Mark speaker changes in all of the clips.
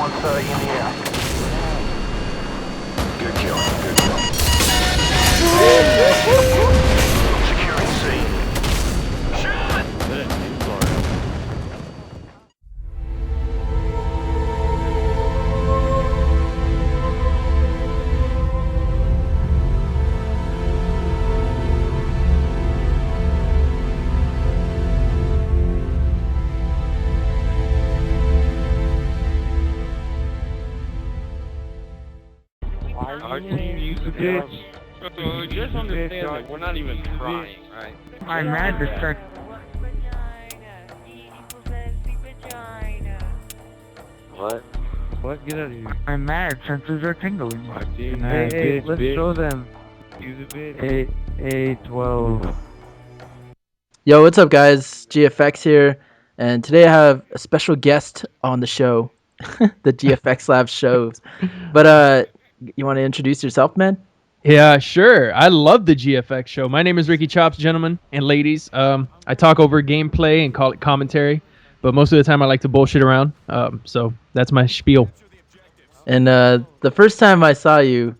Speaker 1: 130 in the air.
Speaker 2: Good kill. Good kill. Securing C. Shot!
Speaker 3: Just understand that we're not even trying, right?
Speaker 1: I'm mad to start.
Speaker 4: What? What? Get out of here.
Speaker 1: I'm mad. Senses are tingling.
Speaker 4: Hey, let's show them. Use a bit. A12.
Speaker 5: Yo, what's up, guys? GFX here, and today I have a special guest on the show, the GFXLab shows. But you want to introduce yourself, man?
Speaker 6: Yeah, sure. I love the GFX show. My name is Ricky Chops, gentlemen and ladies. I talk over gameplay and call it commentary, but most of the time I like to bullshit around. So that's my spiel.
Speaker 5: And the first time I saw you,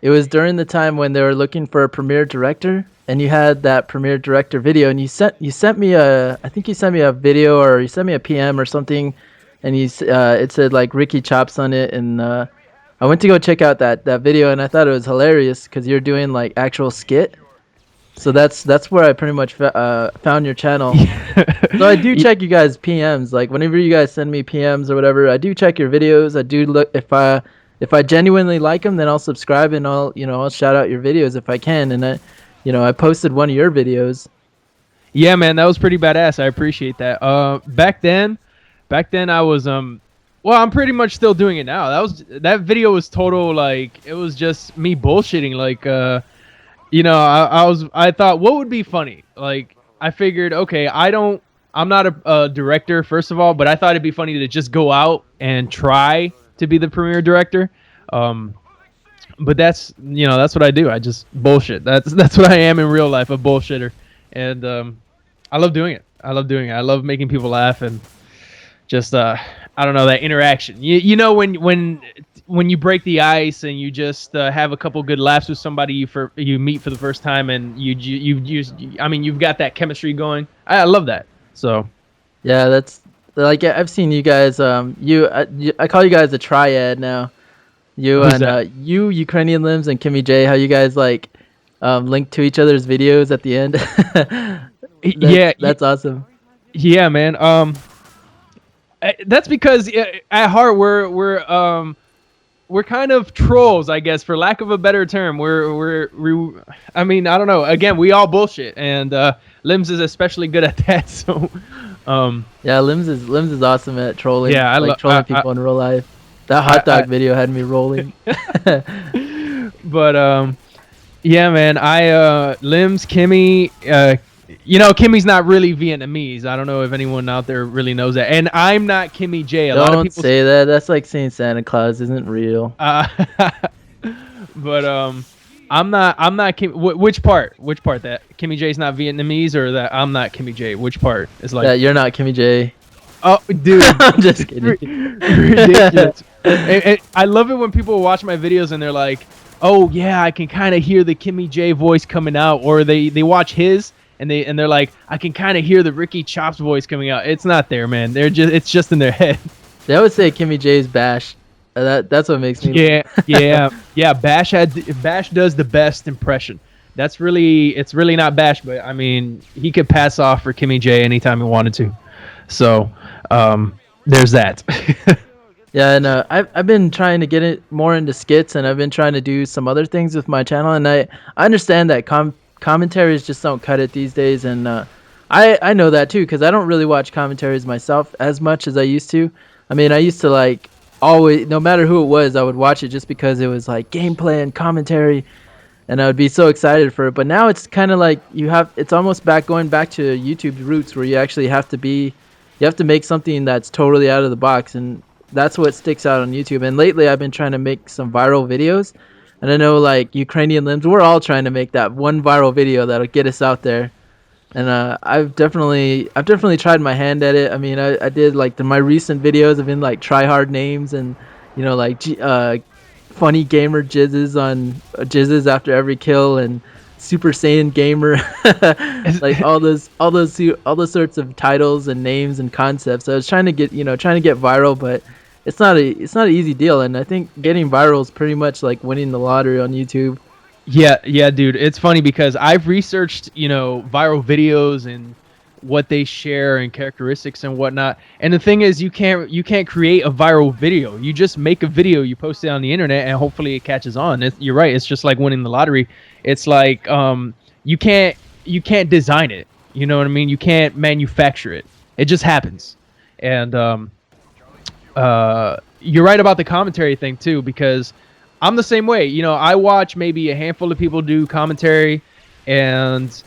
Speaker 5: it was during the time when they were looking for a premiere director, and you had that premiere director video, and you sent me I think you sent me a video, or you sent me a PM or something, and it said like Ricky Chops on it, and I went to go check out that video, and I thought it was hilarious because you're doing like actual skit. So that's where I pretty much found your channel. So I do check you guys PMs. Like whenever you guys send me PMs or whatever, I do check your videos. I do look if I genuinely like them, then I'll subscribe and I'll shout out your videos if I can. And I posted one of your videos.
Speaker 6: Yeah, man, that was pretty badass. I appreciate that. Back then I was well, I'm pretty much still doing it now. That video was total, like, it was just me bullshitting. Like, I thought, what would be funny? Like, I figured, okay, I'm not a director, first of all, but I thought it'd be funny to just go out and try to be the premiere director. But that's what I do. I just bullshit. That's what I am in real life, a bullshitter. And I love doing it. I love making people laugh and just I don't know, that interaction. You know when you break the ice and you just have a couple good laughs with somebody you meet for the first time, and you've got that chemistry going. I love that. So
Speaker 5: yeah, that's like I've seen you guys. I call you guys a triad now. You Ukrainian Limbs and Kimmy J. How you guys like link to each other's videos at the end? That's awesome.
Speaker 6: Yeah, man. That's because at heart we're kind of trolls, I guess, for lack of a better term. I mean, I don't know. Again, we all bullshit, and Limbs is especially good at that. So,
Speaker 5: yeah, Limbs is awesome at trolling.
Speaker 6: Yeah,
Speaker 5: trolling people in real life. That hot dog video had me rolling.
Speaker 6: But yeah, man. Limbs, Kimmy. Kimmy's not really Vietnamese. I don't know if anyone out there really knows that. And I'm not Kimmy J.
Speaker 5: Don't say that. That's like saying Santa Claus isn't real.
Speaker 6: But I'm not Kim. Which part? That Kimmy J's not Vietnamese, or that I'm not Kimmy J? Which part is like?
Speaker 5: Yeah, you're not Kimmy J.
Speaker 6: Oh, dude.
Speaker 5: I'm just kidding.
Speaker 6: Ridiculous. And I love it when people watch my videos and they're like, "Oh yeah, I can kind of hear the Kimmy J voice coming out," or they watch his. And they're like, I can kind of hear the Ricky Chops voice coming out. It's not there, man. It's just in their head.
Speaker 5: They always say Kimmy J's Bash. That's what makes me.
Speaker 6: Yeah. Bash does the best impression. It's really not Bash, but I mean, he could pass off for Kimmy J anytime he wanted to. So, there's that.
Speaker 5: Yeah, and I've been trying to get it more into skits, and I've been trying to do some other things with my channel, and I understand that commentaries just don't cut it these days, and I know that too, because I don't really watch commentaries myself as much as I used to. I mean, I used to like always, no matter who it was, I would watch it just because it was like gameplay and commentary, and I would be so excited for it. But now it's kind of like it's almost going back to YouTube's roots, where you actually have to make something that's totally out of the box, and that's what sticks out on YouTube. And lately I've been trying to make some viral videos. And I know, like, Ukrainian Limbs, we're all trying to make that one viral video that'll get us out there. And I've definitely tried my hand at it. I mean, I did like my recent videos have been like try hard names and like funny gamer jizzes on jizzes after every kill and Super Saiyan gamer, like all those sorts of titles and names and concepts. I was trying to get viral, but it's not an easy deal. And I think getting viral is pretty much like winning the lottery on YouTube.
Speaker 6: Yeah, dude. It's funny because I've researched, viral videos and what they share and characteristics and whatnot. And the thing is, you can't create a viral video. You just make a video, you post it on the internet, and hopefully it catches on. You're right. It's just like winning the lottery. It's like you can't design it. You know what I mean? You can't manufacture it. It just happens. And you're right about the commentary thing too, because I'm the same way. I watch maybe a handful of people do commentary, and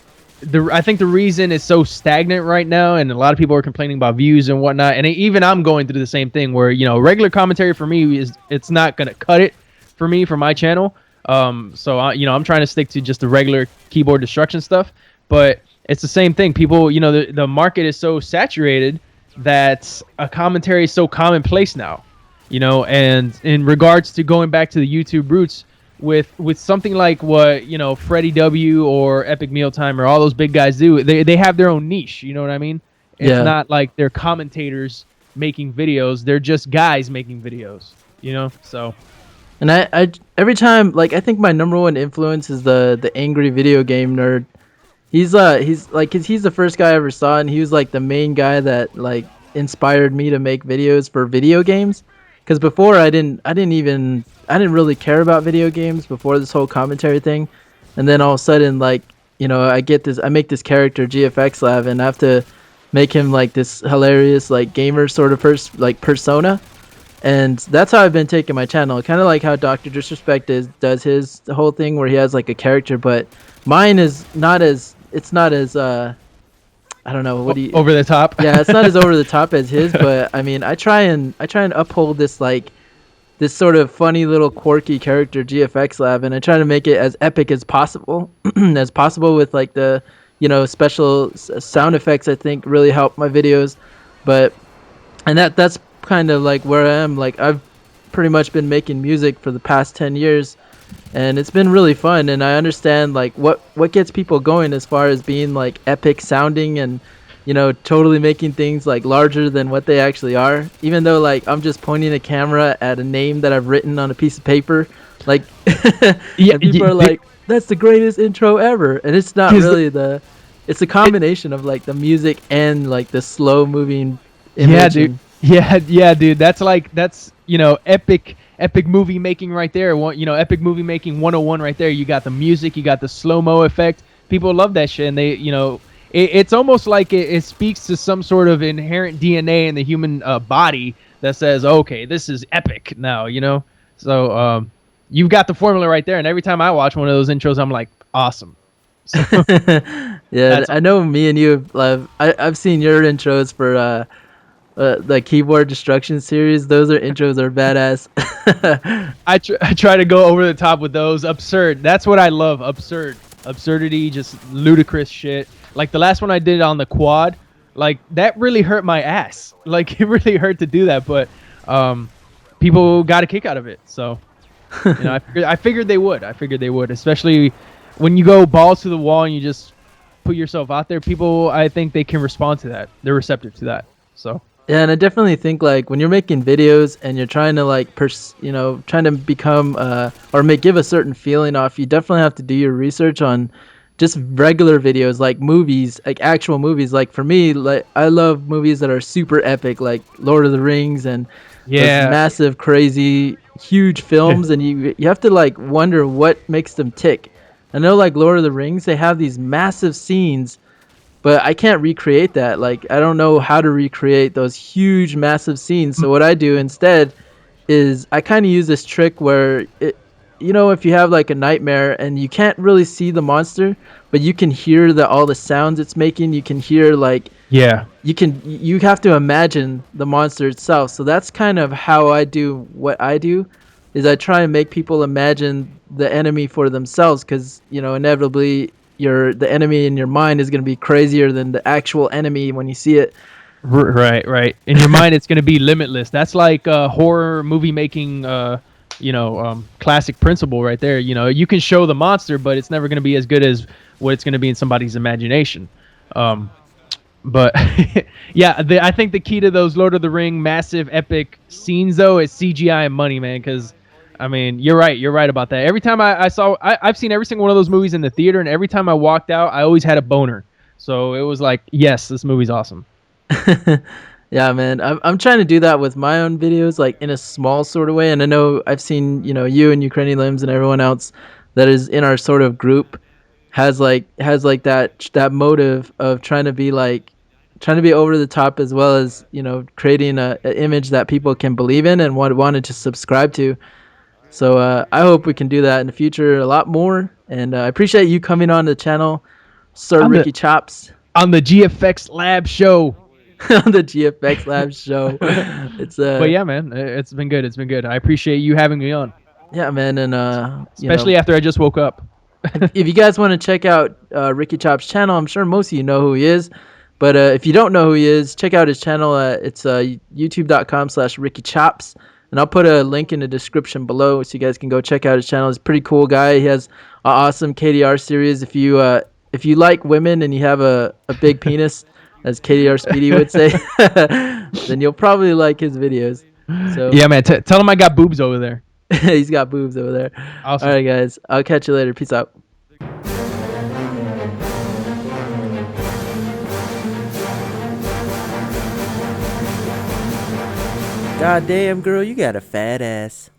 Speaker 6: I think the reason it's so stagnant right now, and a lot of people are complaining about views and whatnot, and even I'm going through the same thing where regular commentary for me it's not gonna cut it for me for my channel. So I'm trying to stick to just the regular keyboard destruction stuff, but it's the same thing. People, the market is so saturated that a commentary is so commonplace now. And in regards to going back to the YouTube roots, with something like what Freddie W or Epic Mealtime or all those big guys do, they have their own niche. You know what I mean? It's not like they're commentators making videos; they're just guys making videos. So.
Speaker 5: And I every time, like, I think my number one influence is the angry video game nerd. He's the first guy I ever saw, and he was like the main guy that like inspired me to make videos for video games. Because before I didn't really care about video games before this whole commentary thing, and then all of a sudden, like, I make this character GFXLab, and I have to make him like this hilarious like gamer sort of persona, and that's how I've been taking my channel, kind of like how Dr. Disrespect does his whole thing where he has like a character, but mine is not as I don't know, what do you
Speaker 6: over the top.
Speaker 5: Yeah, it's not as over the top as his, but I mean, I try and uphold this sort of funny little quirky character GFXLab, and I try to make it as epic as possible, with like the special sound effects. I think really help my videos, and that's kind of like where I am. Like, I've pretty much been making music for the past 10 years, and it's been really fun, and I understand like what gets people going as far as being like epic sounding and totally making things like larger than what they actually are, even though like I'm just pointing a camera at a name that I've written on a piece of paper, like and people are like, that's the greatest intro ever, and it's not really it's a combination of like the music and like the slow moving image.
Speaker 6: Yeah, dude. That's epic movie making right there. Epic movie making 101 right there. You got the music, you got the slow-mo effect. People love that shit, and they, it's almost like it speaks to some sort of inherent DNA in the human body that says, okay, this is epic now, So you've got the formula right there, and every time I watch one of those intros, I'm like, awesome. So,
Speaker 5: yeah, I know me and you I've seen your intros for the keyboard destruction series. Those intros are badass.
Speaker 6: I try to go over the top with those. Absurd. That's what I love. Absurdity, just ludicrous shit. Like the last one I did on the quad, like that really hurt my ass. Like it really hurt to do that, but people got a kick out of it. So I figured they would. Especially when you go balls to the wall and you just put yourself out there. People, I think they can respond to that. They're receptive to that. So.
Speaker 5: Yeah, and I definitely think like when you're making videos and you're trying to like trying to become give a certain feeling off, you definitely have to do your research on just regular videos, like movies, like actual movies. Like for me, like I love movies that are super epic, like Lord of the Rings and those massive, crazy, huge films, and you have to like wonder what makes them tick. I know like Lord of the Rings, they have these massive scenes, but I can't recreate that. Like, I don't know how to recreate those huge, massive scenes. So what I do instead is I kind of use this trick where, if you have like a nightmare and you can't really see the monster, but you can hear all the sounds it's making. You can hear like, you have to imagine the monster itself. So that's kind of how I do what I do, is I try and make people imagine the enemy for themselves, because, inevitably the enemy in your mind is gonna be crazier than the actual enemy when you see it.
Speaker 6: Right. In your mind, it's going to be limitless. That's like horror movie making, classic principle right there. You know, you can show the monster, but it's never going to be as good as what it's going to be in somebody's imagination. But yeah, I think the key to those Lord of the Ring massive epic scenes though is CGI and money, man. Because I mean, you're right about that. Every time I've seen every single one of those movies in the theater, and every time I walked out, I always had a boner. So it was like, yes, this movie's awesome.
Speaker 5: Yeah, man. I'm trying to do that with my own videos, like in a small sort of way. And I know I've seen, you and Ukrainian Limbs and everyone else that is in our sort of group has like that motive of trying to be over the top, as well as, creating a image that people can believe in and wanted to subscribe to. So I hope we can do that in the future a lot more. And I appreciate you coming on the channel, Sir Ricky Chops.
Speaker 6: On the GFXLab show.
Speaker 5: On the GFXLab show.
Speaker 6: But yeah, man, it's been good. I appreciate you having me on.
Speaker 5: Yeah, man, and
Speaker 6: especially after I just woke up.
Speaker 5: if you guys want to check out Ricky Chop's channel, I'm sure most of you know who he is. But if you don't know who he is, check out his channel. It's youtube.com/Ricky Chops. And I'll put a link in the description below so you guys can go check out his channel. He's a pretty cool guy. He has an awesome KDR series. If you like women and you have a big penis, as KDR Speedy would say, then you'll probably like his videos. So
Speaker 6: yeah, man, tell him I got boobs over there.
Speaker 5: He's got boobs over there.
Speaker 6: Awesome.
Speaker 5: All right, guys. I'll catch you later. Peace out.
Speaker 7: God damn, girl, you got a fat ass.